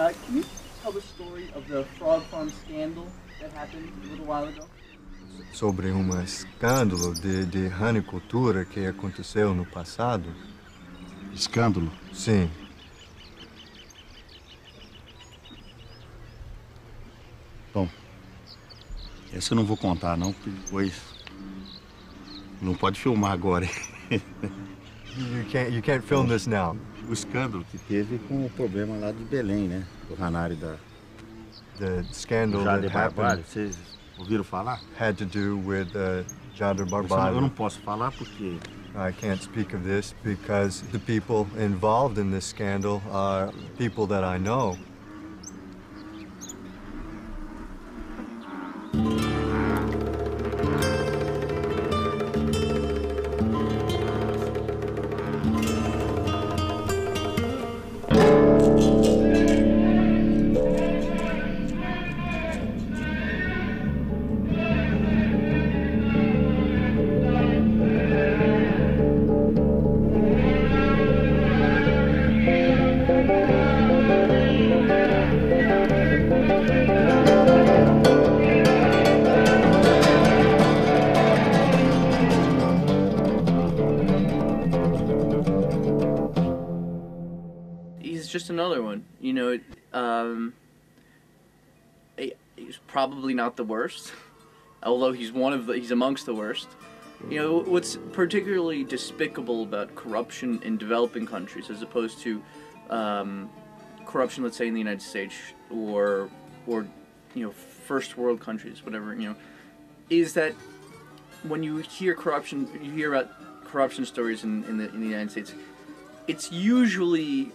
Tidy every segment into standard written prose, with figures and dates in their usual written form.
Can you tell the story of the frog farm scandal that happened a little while ago? Sobre um escândalo de ranicultura que aconteceu no passado? Escândalo? Sim. Bom, esse eu não vou contar não, porque depois não pode filmar agora. You can't film this now. O escândalo que teve com o problema lá de Belém, né? Do ranário da The scandal Jader that Barbalho. happened Vocês ouviram falar? had to do with Jader Eu Barbalho. não posso falar porque I can't speak of this because the people involved in this scandal are people that I know. He's just another one, you know. He's probably not the worst, although he's amongst the worst. You know, what's particularly despicable about corruption in developing countries, as opposed to corruption, let's say, in the United States or you know, first world countries, whatever, you know, is that when you hear corruption, you hear about corruption stories in the United States, it's usually,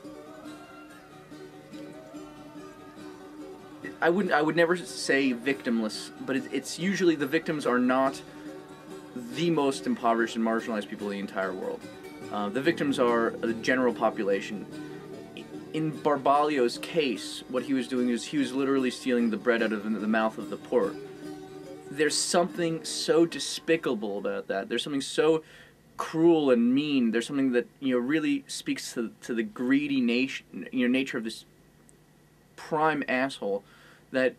I would never say victimless, but it's usually the victims are not the most impoverished and marginalized people in the entire world. The victims are the general population. In Barbalio's case, what he was doing is he was literally stealing the bread out of the mouth of the poor. There's something so despicable about that. There's something so cruel and mean. There's something that, you know, really speaks to the greedy nature of this prime asshole that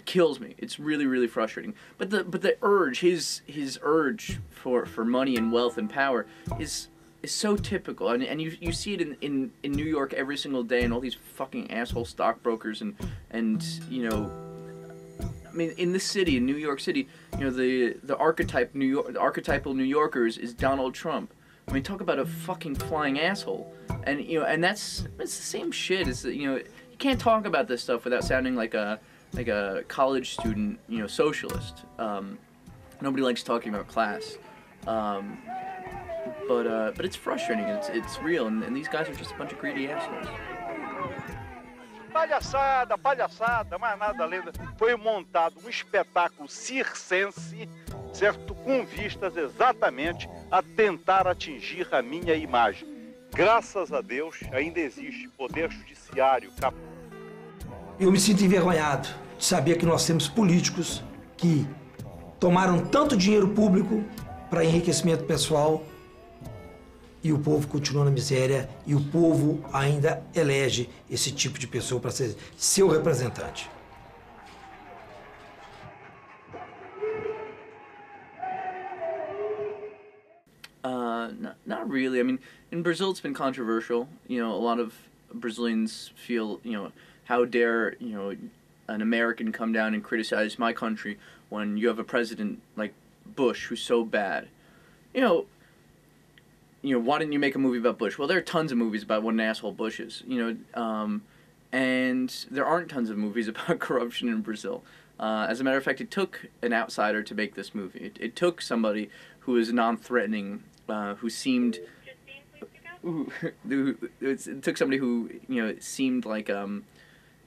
kills me. It's really, really frustrating. But the urge, his urge for money and wealth and power is so typical, and you see it in New York every single day, and all these fucking asshole stockbrokers and you know, I mean, in this city, in New York City, you know, the archetypal New Yorkers is Donald Trump. I mean, talk about a fucking flying asshole, and you know, and it's the same shit. It's, you know, you can't talk about this stuff without sounding like a college student, you know, socialist. Nobody likes talking about class. But it's frustrating. It's real, and these guys are just a bunch of greedy assholes. Palhaçada, palhaçada, mais nada além. Foi montado um espetáculo circense, certo, com vistas exatamente a tentar atingir a minha imagem. Graças a Deus, ainda existe poder judiciário capaz. Eu me sinto envergonhado de saber que nós temos políticos que tomaram tanto dinheiro público para enriquecimento pessoal e o povo continua na miséria e o povo ainda elege esse tipo de pessoa para ser seu representante. Not really. I mean, in Brazil it's been controversial. You know, a lot of Brazilians feel, you know, how dare, you know, an American come down and criticize my country when you have a president like Bush who's so bad. You know, why didn't you make a movie about Bush? Well, there are tons of movies about what an asshole Bush is, you know, and there aren't tons of movies about corruption in Brazil. As a matter of fact, it took an outsider to make this movie. It took somebody who was non-threatening, who seemed... it took somebody who, you know, seemed like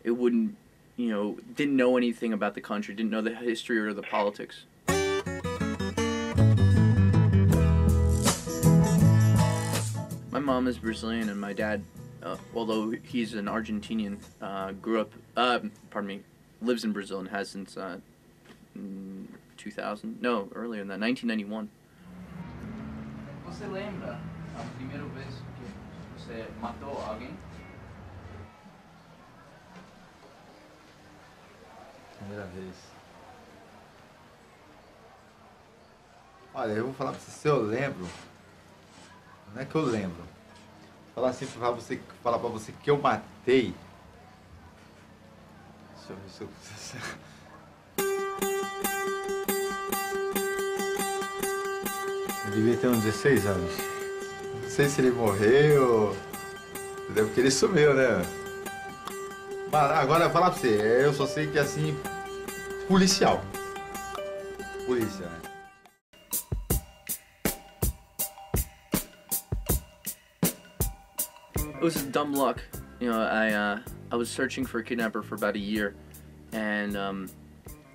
it wouldn't, you know, didn't know anything about the country, didn't know the history or the politics. My mom is Brazilian, and my dad, although he's an Argentinian, lives in Brazil and has since 2000. No, earlier than that, 1991. Você lembra a primeira vez que você matou alguém? Primeira vez. Olha, eu vou falar pra você, se eu lembro, não é que eu lembro. Falar assim pra você, falar pra você que eu matei. Deixa eu ver se eu... Eu devia ter uns 16 anos. Não sei se ele morreu, entendeu? Porque ele sumiu, né? Mas agora eu vou falar pra você, eu só sei que assim, policial. Polícia, né? It was dumb luck. You know, I was searching for a kidnapper for about a year, and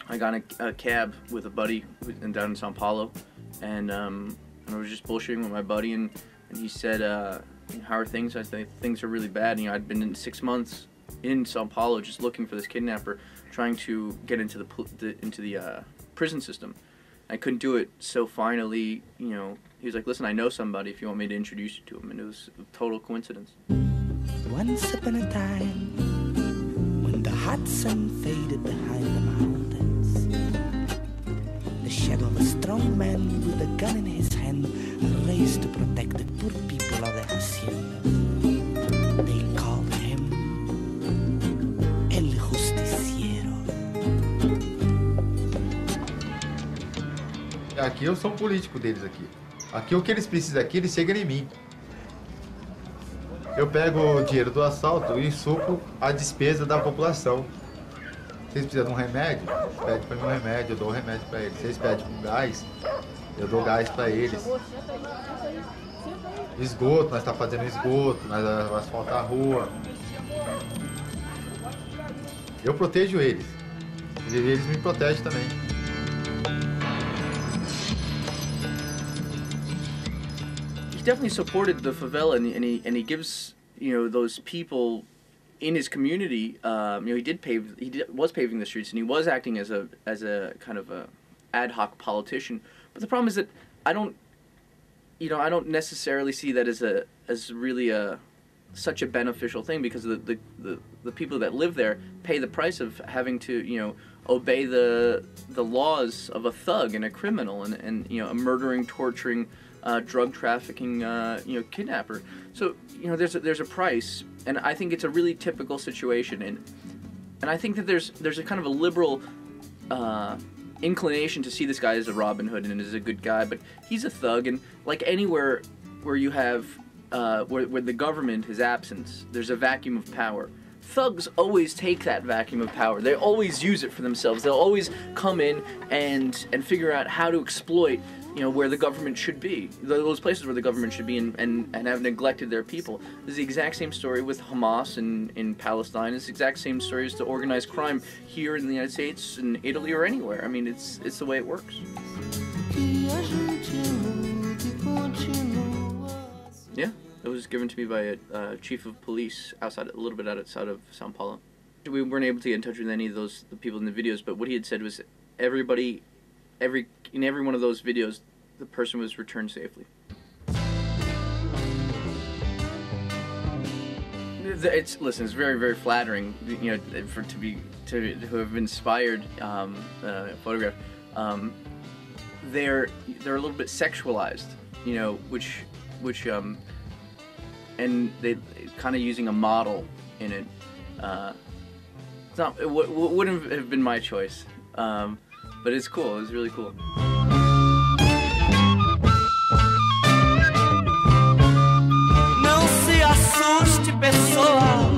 I got a cab with a buddy down in Sao Paulo, and I was just bullshitting with my buddy, and he said, "How are things?" I said, "Things are really bad." You know, I'd been in 6 months in Sao Paulo just looking for this kidnapper, trying to get into the prison system. I couldn't do it, so finally, you know, he was like, "Listen, I know somebody if you want me to introduce you to him," and it was a total coincidence. Once upon a time, when the hot sun faded behind the mountains, the shadow of a strong man with a gun in his hand raised to protect the poor people of the haciendas. They called him El Justiciero. Aqui eu sou um político deles aqui. Aqui o que eles precisam aqui, eles chegam em mim. Eu pego o dinheiro do assalto e suco a despesa da população. Vocês precisam de um remédio? Pede para mim um remédio, eu dou um remédio para eles. Vocês pedem um gás, eu dou gás para eles. Esgoto, nós estamos fazendo esgoto, nós vamos asfaltar a rua. Eu protejo eles. E eles me protegem também. He definitely supported the favela, and he gives, you know, those people in his community. You know, was paving the streets, and he was acting as a kind of a ad hoc politician. But the problem is that I don't necessarily see that as really such a beneficial thing, because the people that live there pay the price of having to, you know, obey the laws of a thug and a criminal and you know, a murdering, torturing, drug trafficking, you know, kidnapper. So, you know, there's a price, and I think it's a really typical situation, and I think that there's a kind of a liberal inclination to see this guy as a Robin Hood and as a good guy, but he's a thug, and like anywhere where you have where the government is absent, there's a vacuum of power. Thugs always take that vacuum of power. They always use it for themselves. They'll always come in and figure out how to exploit, you know, where the government should be, those places where the government should be, and have neglected their people. This is the exact same story with Hamas in Palestine. It's the exact same story as to organized crime here in the United States, in Italy, or anywhere. I mean, it's the way it works. Yeah, it was given to me by a chief of police a little bit outside of Sao Paulo. We weren't able to get in touch with any of the people in the videos, but what he had said was in every one of those videos, the person was returned safely. It's very, very flattering, you know, to have inspired a photograph. They're a little bit sexualized, you know, which and they kind of using a model in it. It wouldn't have been my choice, but it's cool. It was really cool. Não se assuste, pessoa,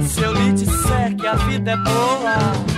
se eu lhe disser que a vida é boa.